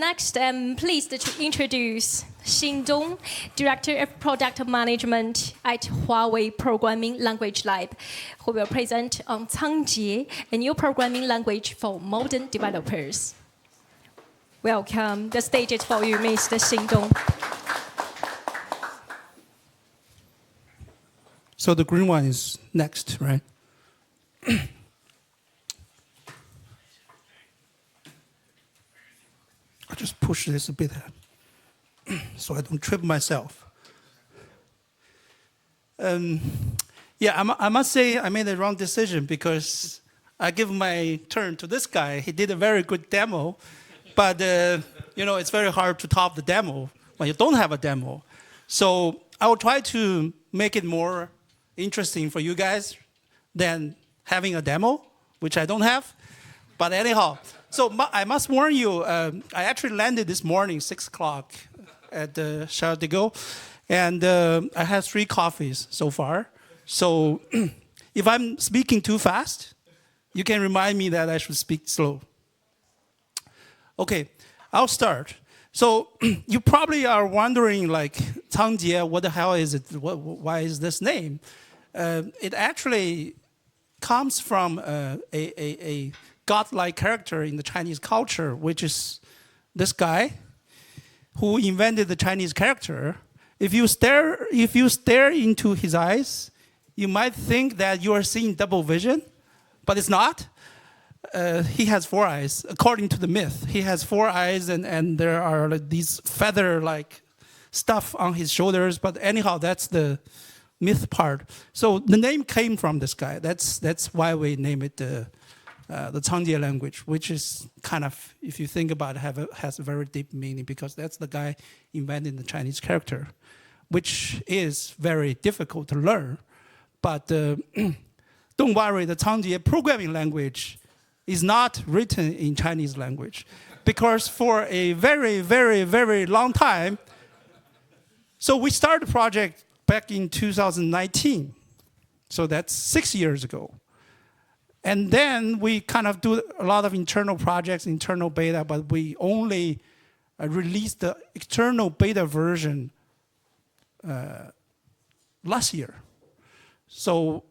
next, I'm pleased to introduce Xin Dong, Director of Product Management at Huawei Programming Language Lab, who will present on Cangjie, a new programming language for modern developers. Welcome. The stage is for you, Mr. Xin Dong. So the green one is next, right? I'll just push this a bit so I don't trip myself. Yeah, I must say I made the wrong decision because I give my turn to this guy. He did a very good demo, but it's very hard to top the demo when you don't have a demo. So I will try to make it more interesting for you guys than having a demo, which I don't have. But anyhow, so I must warn you, I actually landed this morning, 6 o'clock at the Charles de Gaulle, and I had 3 coffees so far. So if I'm speaking too fast, you can remind me that I should speak slow. Okay, I'll start. So you probably are wondering, like, Cangjie, what the hell is it? Why is this name? It actually comes from a godlike character in the Chinese culture, which is this guy who invented the Chinese character. If you stare into his eyes, you might think that you are seeing double vision, but it's not. He has 4 eyes, according to the myth. He has 4 eyes, and there are these feather-like stuff on his shoulders. But anyhow, that's the myth part. So the name came from this guy. That's why we name it the Cangjie language, which is kind of, if you think about it, has a very deep meaning, because that's the guy inventing the Chinese character, which is very difficult to learn. But don't worry, the Cangjie programming language is not written in Chinese language, because for a very, very, very long time, so we started the project back in 2019. So that's 6 years ago. And then we kind of do a lot of internal projects, internal beta, but we only released the external beta version last year. So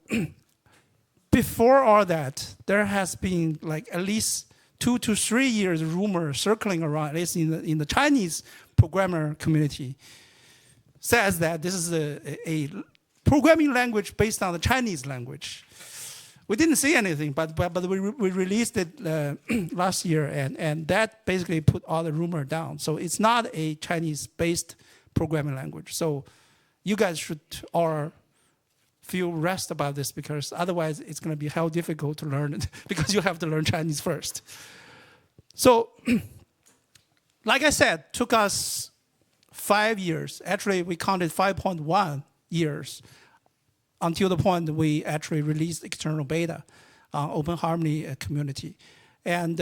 before all that, there has been like at least 2 to 3 years rumor circling around, at least in the Chinese programmer community, says that this is a programming language based on the Chinese language. We didn't see anything, but we released it last year, and that basically put all the rumor down. So it's not a Chinese-based programming language. So you guys should all feel rest about this, because otherwise it's going to be hell difficult to learn it because you have to learn Chinese first. So, like I said, took us 5 years. Actually, we counted 5.1 years until the point we actually released external beta on OpenHarmony community. And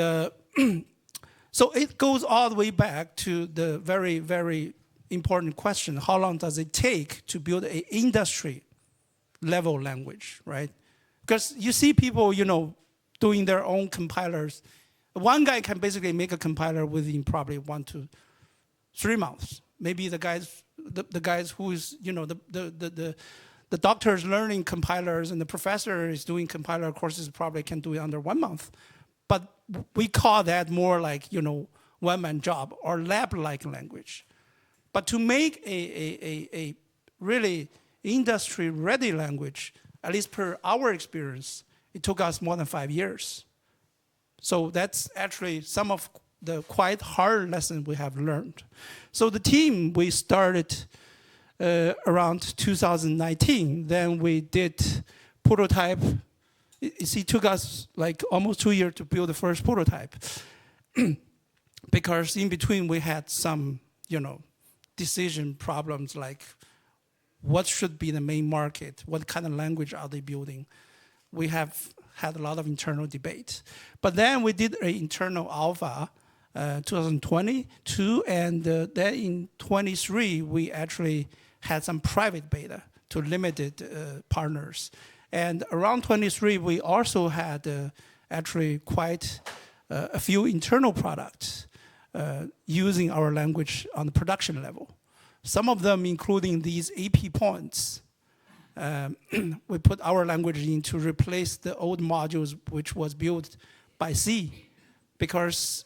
so it goes all the way back to the very, very important question: how long does it take to build an industry-level language, right? Because you see people, doing their own compilers. One guy can basically make a compiler within probably 1 to 3 months. Maybe the guys who is, the doctor's learning compilers and the professor is doing compiler courses probably can do it under 1 month. But we call that more like, one-man job or lab-like language. But to make a really industry-ready language, at least per our experience, it took us more than 5 years. So that's actually some of the quite hard lessons we have learned. So the team, we started around 2019. Then we did prototype. It took us like almost 2 years to build the first prototype because in between we had some, decision problems, like what should be the main market, what kind of language are they building. We have had a lot of internal debate. But then we did an internal alpha 2022, and then in 23 we actually had some private beta to limited partners. And around 23 we also had actually quite a few internal products. using our language on the production level. Some of them including these AP points. We put our language in to replace the old modules which was built by C, because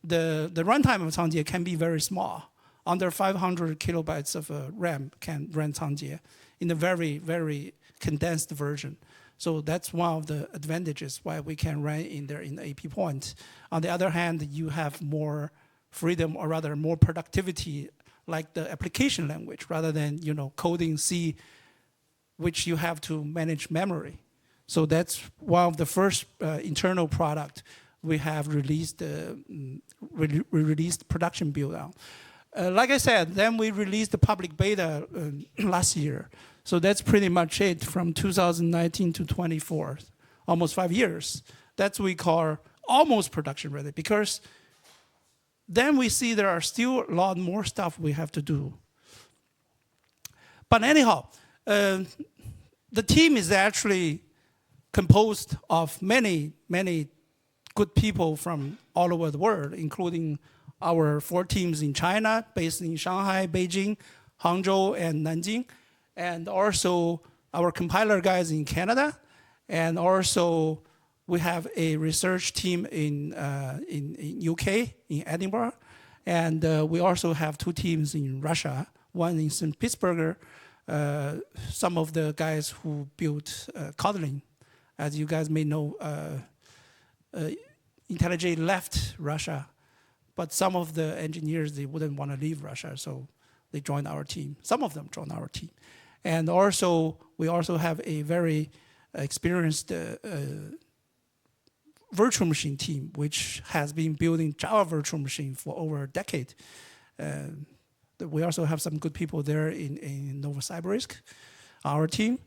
the runtime of Cangjie can be very small. Under 500 kilobytes of RAM can run Cangjie in a very, very condensed version. So that's one of the advantages why we can run in there in the AP point. On the other hand, you have more freedom, or rather more productivity, like the application language, rather than coding C, which you have to manage memory. So that's one of the first internal product we have released, released production build on. Like I said, then we released the public beta last year. So that's pretty much it from 2019 to 24, almost 5 years. That's what we call almost production ready, because then we see there are still a lot more stuff we have to do. But anyhow, the team is actually composed of many, many good people from all over the world, including our 4 teams in China, based in Shanghai, Beijing, Hangzhou, and Nanjing, and also our compiler guys in Canada, and also we have a research team in UK, in Edinburgh, and we also have 2 teams in Russia, one in St. Petersburg. Some of the guys who built Kotlin, as you guys may know, IntelliJ left Russia, but some of the engineers, they wouldn't want to leave Russia, so they joined our team. Some of them joined our team. And also, we also have a very experienced virtual machine team, which has been building Java virtual machine for over a decade. We also have some good people there in Novosibirsk, our team.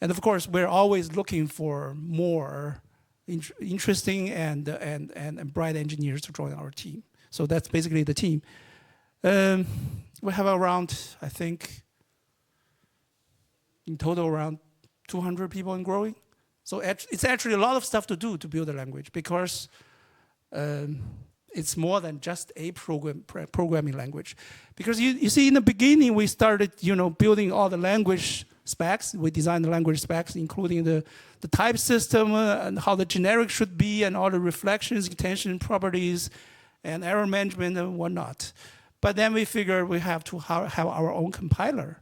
And of course, we're always looking for more interesting and bright engineers to join our team. So that's basically the team. We have around, I think, in total around 200 people and growing. So it's actually a lot of stuff to do to build a language, because it's more than just a programming language. Because you see, in the beginning, we started building all the language specs. We designed the language specs, including the type system and how the generic should be, and all the reflections, intention properties, and error management and whatnot. But then we figured we have to have our own compiler,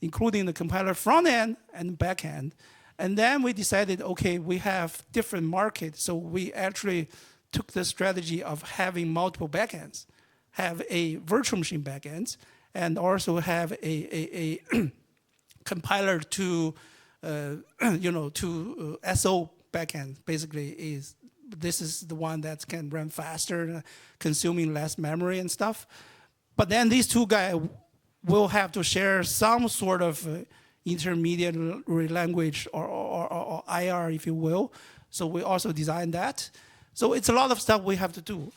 including the compiler front end and back end. And then we decided, okay, we have different markets, so we actually took the strategy of having multiple backends, have a virtual machine backends, and also have a compiler to SO backend. Basically, this is the one that can run faster, consuming less memory and stuff. But then these 2 guys will have to share some sort of intermediate language or IR, if you will. So we also designed that. So it's a lot of stuff we have to do.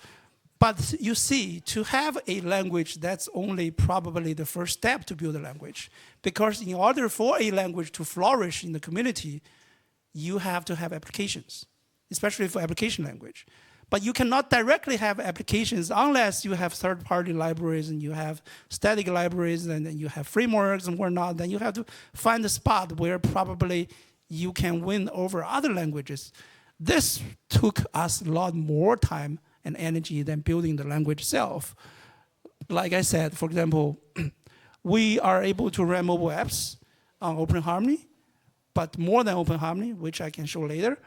But you see, to have a language, that's only probably the first step to build a language. Because in order for a language to flourish in the community, you have to have applications, especially for application language. But you cannot directly have applications unless you have third-party libraries, and you have static libraries, and then you have frameworks and whatnot. Then you have to find a spot where probably you can win over other languages. This took us a lot more time and energy than building the language itself. Like I said, for example, we are able to run mobile apps on OpenHarmony, but more than OpenHarmony, which I can show later.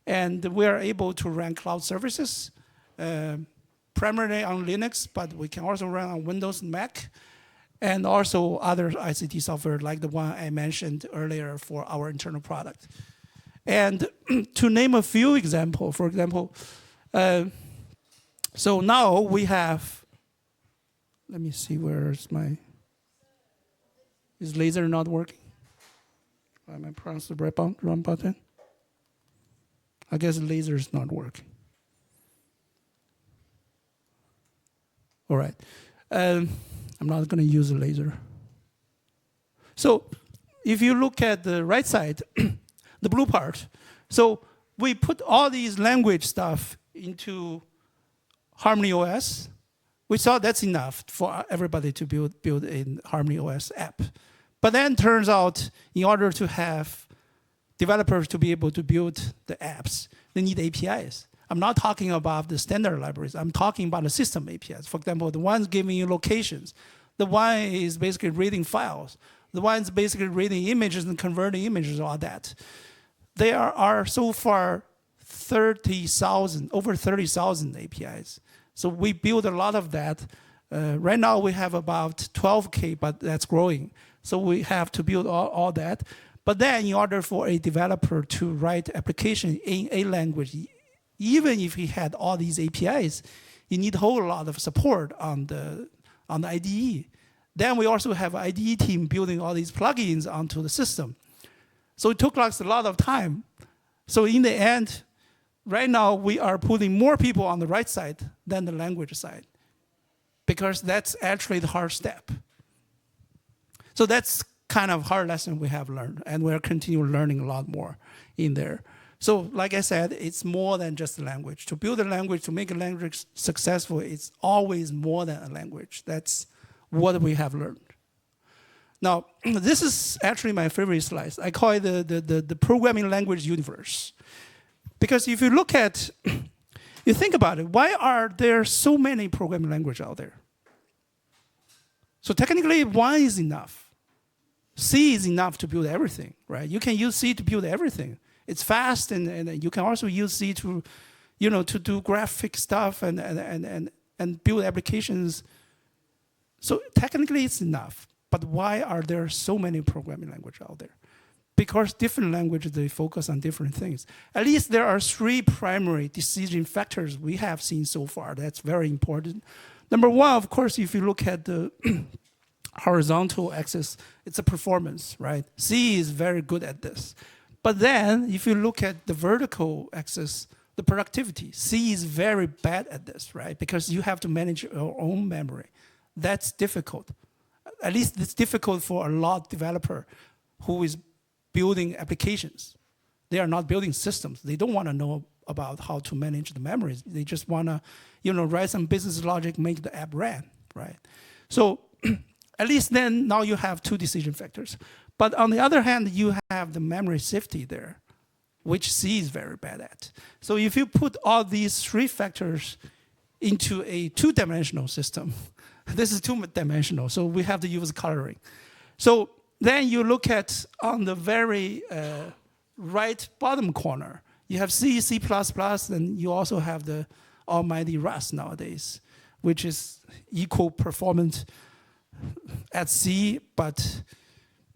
And we are able to run cloud services, primarily on Linux, but we can also run on Windows and Mac, and also other ICT software like the one I mentioned earlier for our internal product. And to name a few examples, for example, so now we have, let me see, is laser not working? Am I pressing the wrong button? I guess laser is not working. All right. I'm not going to use a laser. So if you look at the right side, the blue part, so we put all these language stuff into Harmony OS, We thought that's enough for everybody to build a Harmony OS app. But then turns out, in order to have developers to be able to build the apps, they need APIs. I'm not talking about the standard libraries. I'm talking about the system APIs. For example, the ones giving you locations. The one is basically reading files. The one's basically reading images and converting images, all that. There are so far 30,000, over 30,000 APIs. So we build a lot of that. Right now we have about 12K, but that's growing. So we have to build all that. But then in order for a developer to write application in a language, even if he had all these APIs, you need a whole lot of support on the IDE. Then we also have an IDE team building all these plugins onto the system. So it took us a lot of time. So in the end, right now we are putting more people on the right side than the language side, because that's actually the hard step. So that's kind of hard lesson we have learned, and we're continuing learning a lot more in there. So like I said, it's more than just a language. To build a language, to make a language successful, it's always more than a language. That's what we have learned. Now, this is actually my favorite slide. I call it the programming language universe. Because if you look at, you think about it, why are there so many programming languages out there? So technically, one is enough. C is enough to build everything, right? You can use C to build everything. It's fast, and you can also use C to, to do graphic stuff and build applications. So technically, it's enough. But why are there so many programming languages out there? Because different languages, they focus on different things. At least there are 3 primary decision factors we have seen so far. That's very important. Number one, of course, if you look at the horizontal axis, it's a performance, right? C is very good at this. But then, if you look at the vertical axis, the productivity, C is very bad at this, right? Because you have to manage your own memory. That's difficult. At least it's difficult for a lot of developer who is building applications. They are not building systems. They don't want to know about how to manage the memories. They just want to, write some business logic, make the app run, right? So at least then now you have 2 decision factors. But on the other hand, you have the memory safety there, which C is very bad at. So if you put all these 3 factors into a 2-dimensional system, this is 2-dimensional, so we have to use coloring. So then you look at on the very right bottom corner, you have C, C++, and you also have the almighty Rust nowadays, which is equal performance at C, but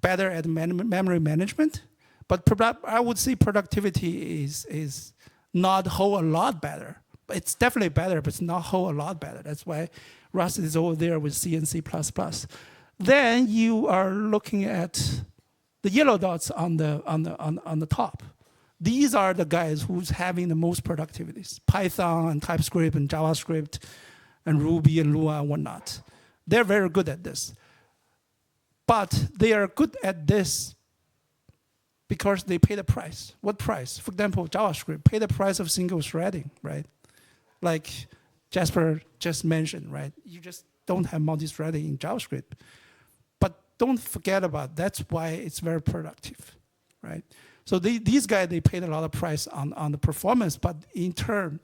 better at memory management. But I would say productivity is not a whole lot better. It's definitely better, but it's not a whole lot better. That's why Rust is over there with C and C++. Then you are looking at the yellow dots on the top. These are the guys who's having the most productivities. Python and TypeScript and JavaScript and Ruby and Lua and whatnot. They're very good at this. But they are good at this because they pay the price. What price? For example, JavaScript pay the price of single threading, right? Like Jasper just mentioned, right? You just don't have multi-threading in JavaScript. But don't forget about that's why it's very productive, right? So these guys, they paid a lot of price on the performance, but in turn,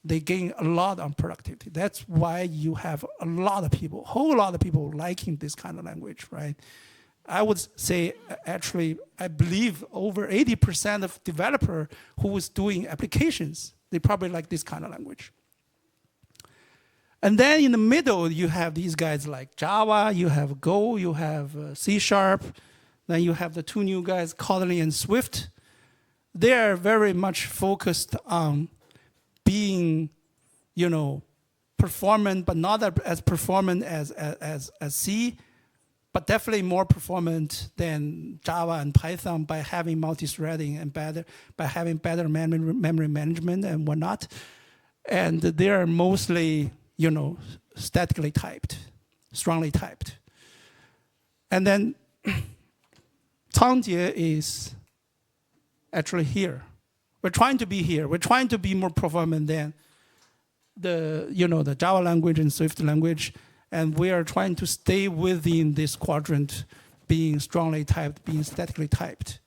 they gain a lot on productivity. That's why you have a lot of people, whole lot of people liking this kind of language, right? I would say, actually, I believe over 80% of developer who is doing applications, they probably like this kind of language. And then in the middle, you have these guys like Java, you have Go, you have C#, then you have the 2 new guys, Kotlin and Swift. They are very much focused on being, performant, but not as performant as C, but definitely more performant than Java and Python by having multi-threading and by having better memory management and whatnot. And they are mostly, statically typed, strongly typed. And then Cangjie is actually here. We're trying to be here. We're trying to be more performant the Java language and Swift language, and we are trying to stay within this quadrant, being strongly typed, being statically typed.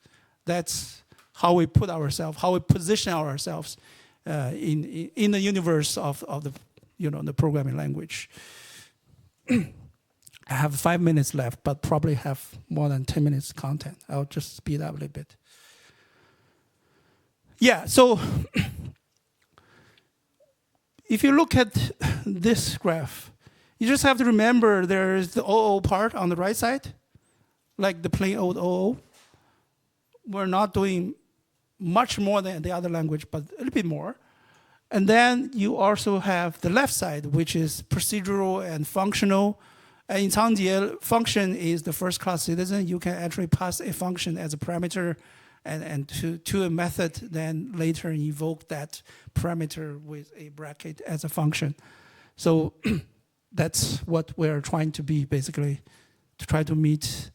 That's how we put ourselves, how we position ourselves in the universe of the the programming language. I have 5 minutes left, but probably have more than 10 minutes content. I'll just speed up a little bit. Yeah, so if you look at this graph, you just have to remember there is the OO part on the right side, like the plain old OO. We're not doing much more than the other language, but a little bit more. And then you also have the left side, which is procedural and functional. And in Cangjie, function is the first-class citizen. You can actually pass a function as a parameter and to a method, then later invoke that parameter with a bracket as a function. So that's what we're trying to be, basically, to try to meet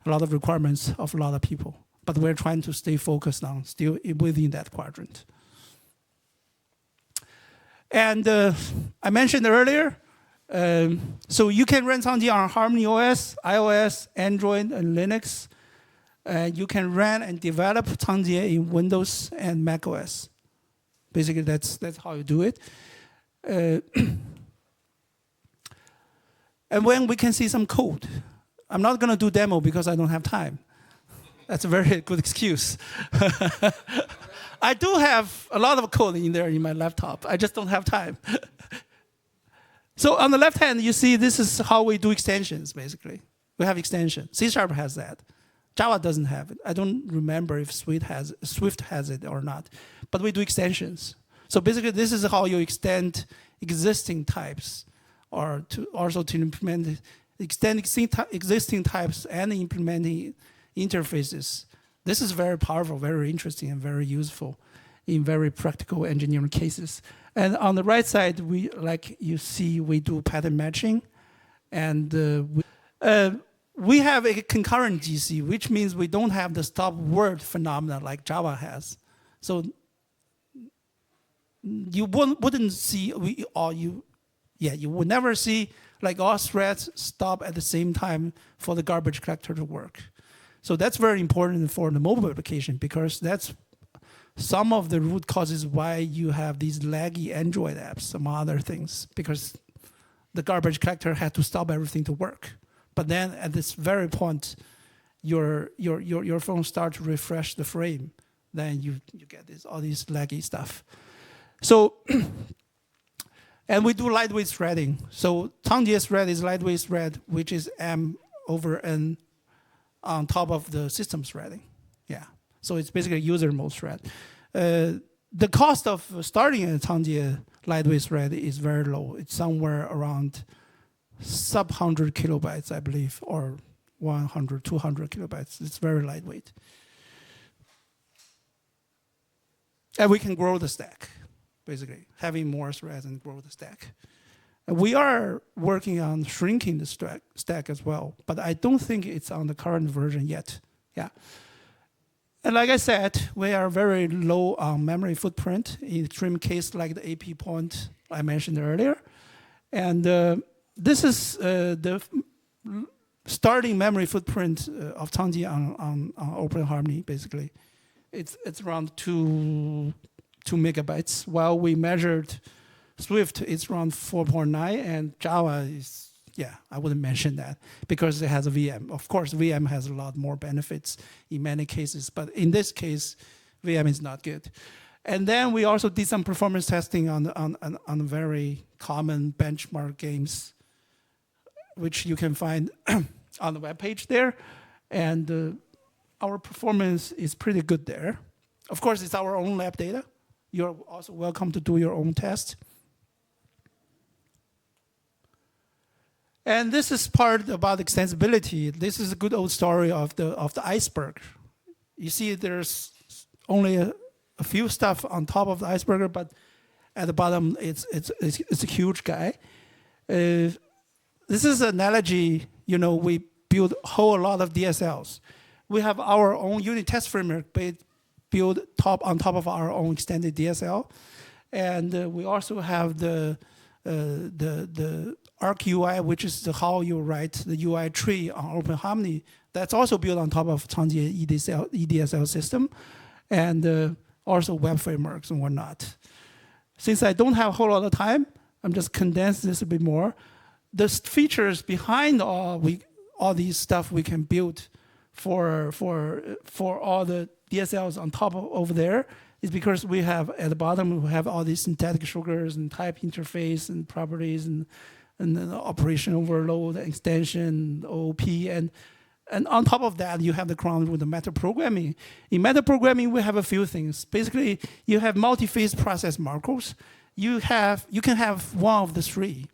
a lot of requirements of a lot of people. But we're trying to stay focused on still within that quadrant. And I mentioned earlier, so you can run Cangjie on Harmony OS, iOS, Android, and Linux. You can run and develop Cangjie in Windows and Mac OS. Basically, that's how you do it. And when we can see some code. I'm not going to do demo because I don't have time. That's a very good excuse. I do have a lot of code in there in my laptop. I just don't have time. So on the left hand, you see this is how we do extensions, basically. We have extension. C# has that. Java doesn't have it. I don't remember if Swift has it or not. But we do extensions. So basically, this is how you extend existing types, or to implement existing types and implementing interfaces. This is very powerful, very interesting, and very useful in very practical engineering cases. And on the right side, like you see, we do pattern matching, and we have a concurrent GC, which means we don't have the stop word phenomena like Java has. So you wouldn't see you would never see like all threads stop at the same time for the garbage collector to work. So that's very important for the mobile application, because that's some of the root causes why you have these laggy Android apps, among other things, because the garbage collector had to stop everything to work. But then at this very point, your phone starts to refresh the frame. Then you get all these laggy stuff. So, and we do lightweight threading. So Cangjie thread is lightweight thread, which is M over N on top of the system threading. Yeah. So it's basically a user mode thread. The cost of starting a Cangjie lightweight thread is very low. It's somewhere around sub 100 kilobytes, I believe, or 100, 200 kilobytes. It's very lightweight. And we can grow the stack, basically, having more threads and grow the stack. And we are working on shrinking the stack as well, but I don't think it's on the current version yet. Yeah. And like I said, we are very low on memory footprint in extreme case like the AP point I mentioned earlier. And this is the starting memory footprint of Cangjie on OpenHarmony, basically. It's around 2 megabytes, while we measured Swift, it's around 4.9, and Java is, I wouldn't mention that because it has a VM. Of course, VM has a lot more benefits in many cases, but in this case, VM is not good. And then we also did some performance testing on very common benchmark games, which you can find on the webpage there. And our performance is pretty good there. Of course, it's our own lab data. You're also welcome to do your own test. And this is part about extensibility. This is a good old story of the iceberg. You see, there's only a few stuff on top of the iceberg, but at the bottom, it's a huge guy. This is an analogy. We build a whole lot of DSLs. We have our own unit test framework built on top of our own extended DSL. And we also have the Arc UI, which is how you write the UI tree on OpenHarmony. That's also built on top of Cangjie EDSL system, and also web frameworks and whatnot. Since I don't have a whole lot of time, I'm just condense this a bit more. The features behind all these stuff we can build for all the DSLs on top of over there is because we have at the bottom we have all these synthetic sugars and type interface and properties and operation overload, extension, OOP, and on top of that, you have the ground with the meta programming. In meta programming, we have a few things. Basically, you have multi-phase process macros. You can have one of the three.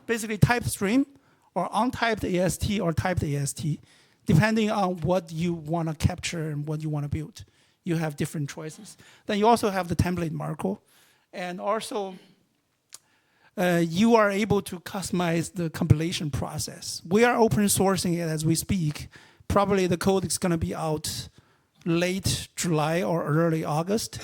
Basically, typed stream, or untyped AST, or typed AST, depending on what you want to capture and what you want to build. You have different choices. Then you also have the template macro, and also you are able to customize the compilation process. We are open sourcing it as we speak. Probably the code is going to be out late July or early August.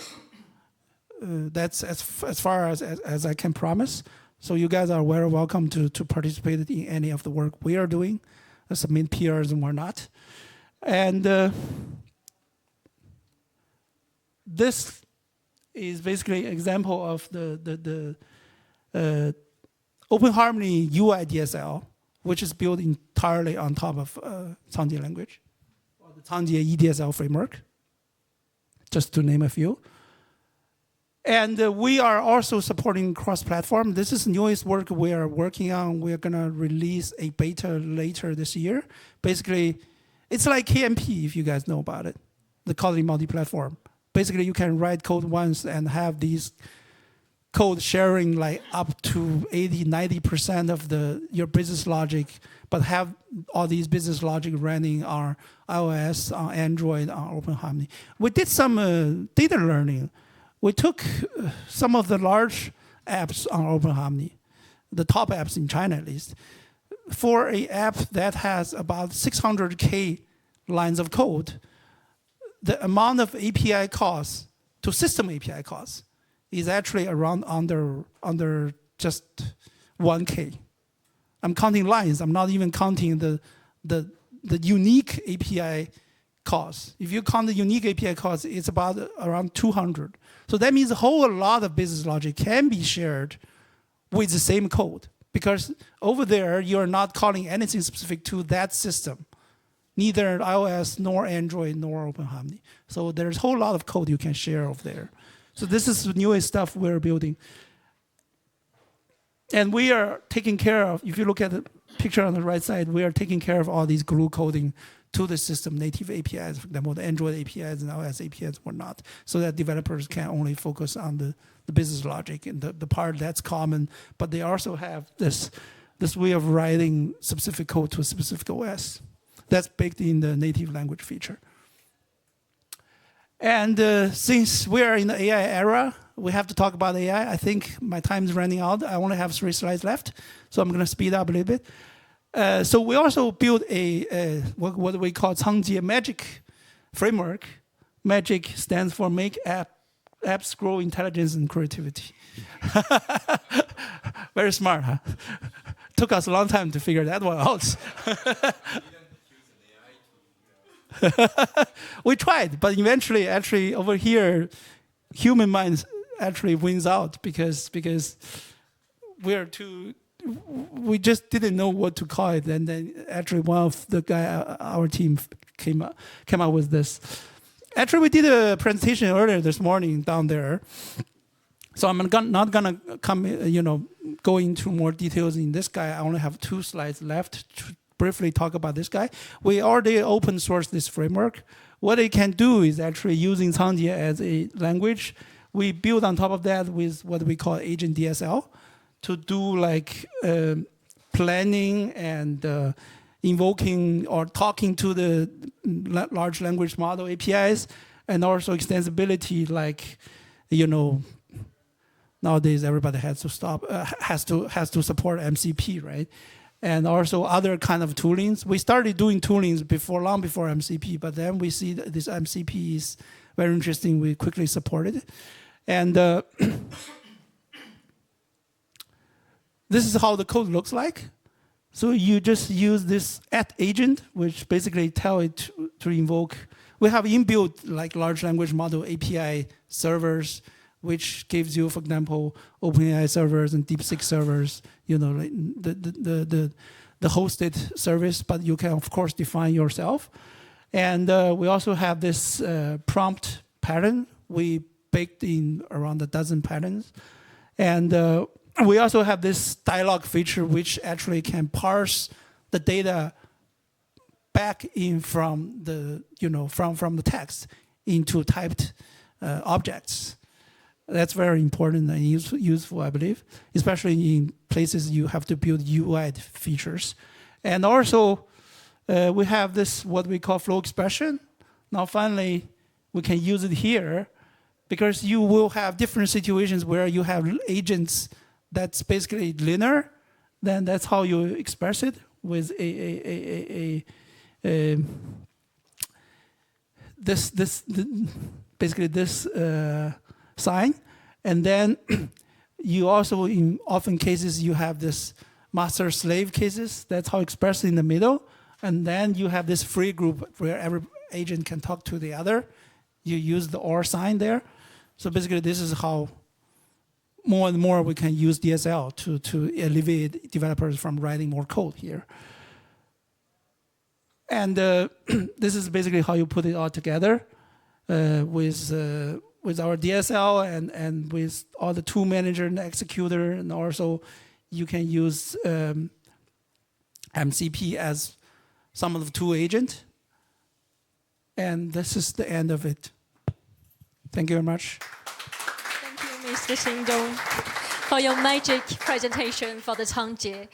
That's as far as I can promise. So you guys are very welcome to participate in any of the work we are doing, submit PRs and whatnot. And this is basically an example of the OpenHarmony UI DSL, which is built entirely on top of Cangjie language, or the Cangjie EDSL framework, just to name a few. And we are also supporting cross-platform. This is the newest work we are working on. We're going to release a beta later this year. Basically, it's like KMP, if you guys know about it, the Kotlin multi-platform. Basically, you can write code once and have these code sharing like up to 80–90% of your business logic, but have all these business logic running on iOS, on Android, on OpenHarmony. We did some data learning. We took some of the large apps on OpenHarmony, the top apps in China at least, for an app that has about 600K lines of code. The amount of API costs to system API costs is actually around under just 1K. I'm counting lines. I'm not even counting the unique API costs. If you count the unique API costs, it's about around 200. So that means a whole lot of business logic can be shared with the same code, because over there you're not calling anything specific to that system, neither iOS nor Android nor OpenHarmony. So there's a whole lot of code you can share over there. So this is the newest stuff we're building. And we are taking care of, if you look at the picture on the right side, we are taking care of all these glue coding to the system, native APIs, for example, the Android APIs and iOS APIs or not, so that developers can only focus on the business logic and the part that's common, but they also have this way of writing specific code to a specific OS. That's baked in the native language feature. And since we are in the AI era, we have to talk about AI. I think my time is running out. I only have 3 slides left, so I'm going to speed up a little bit. So we also built what we call Cangjie Magic framework. Magic stands for Make Apps Grow Intelligence and Creativity. Very smart, huh? Took us a long time to figure that one out. We tried, but eventually, actually, over here, human mind actually wins out because we just didn't know what to call it, and then actually one of the guy our team came up with this. Actually, we did a presentation earlier this morning down there, so I'm not gonna go into more details in this guy. I only have 2 slides left to briefly talk about this guy. We already open sourced this framework. What it can do is actually using Cangjie as a language. We build on top of that with what we call Agent DSL to do like planning and invoking or talking to the large language model APIs, and also extensibility, like, nowadays everybody has to support MCP, right? And also other kind of toolings. We started doing toolings long before MCP, but then we see that this MCP is very interesting. We quickly supported it. And this is how the code looks like. So you just use this @agent, which basically tell it to invoke. We have inbuilt like large language model API servers, which gives you, for example, OpenAI servers and DeepSeek servers. You know, like the hosted service, but you can of course define yourself. And we also have this prompt pattern. We baked in around a dozen patterns, and we also have this dialogue feature, which actually can parse the data back in from the from the text into typed objects. That's very important and useful, I believe, especially in places you have to build UI features. And also, we have this what we call flow expression. Now, finally, we can use it here because you will have different situations where you have agents that's basically linear. Then that's how you express it with basically this sign. And then you also, in often cases, you have this master-slave cases. That's how expressed in the middle. And then you have this free group where every agent can talk to the other. You use the OR sign there. So basically, this is how more and more we can use DSL to alleviate developers from writing more code here. And this is basically how you put it all together with our DSL and with all the tool manager and executor, and also you can use MCP as some of the tool agent. And this is the end of it. Thank you very much. Thank you, Mr. Xin Dong, for your magic presentation for the Cangjie.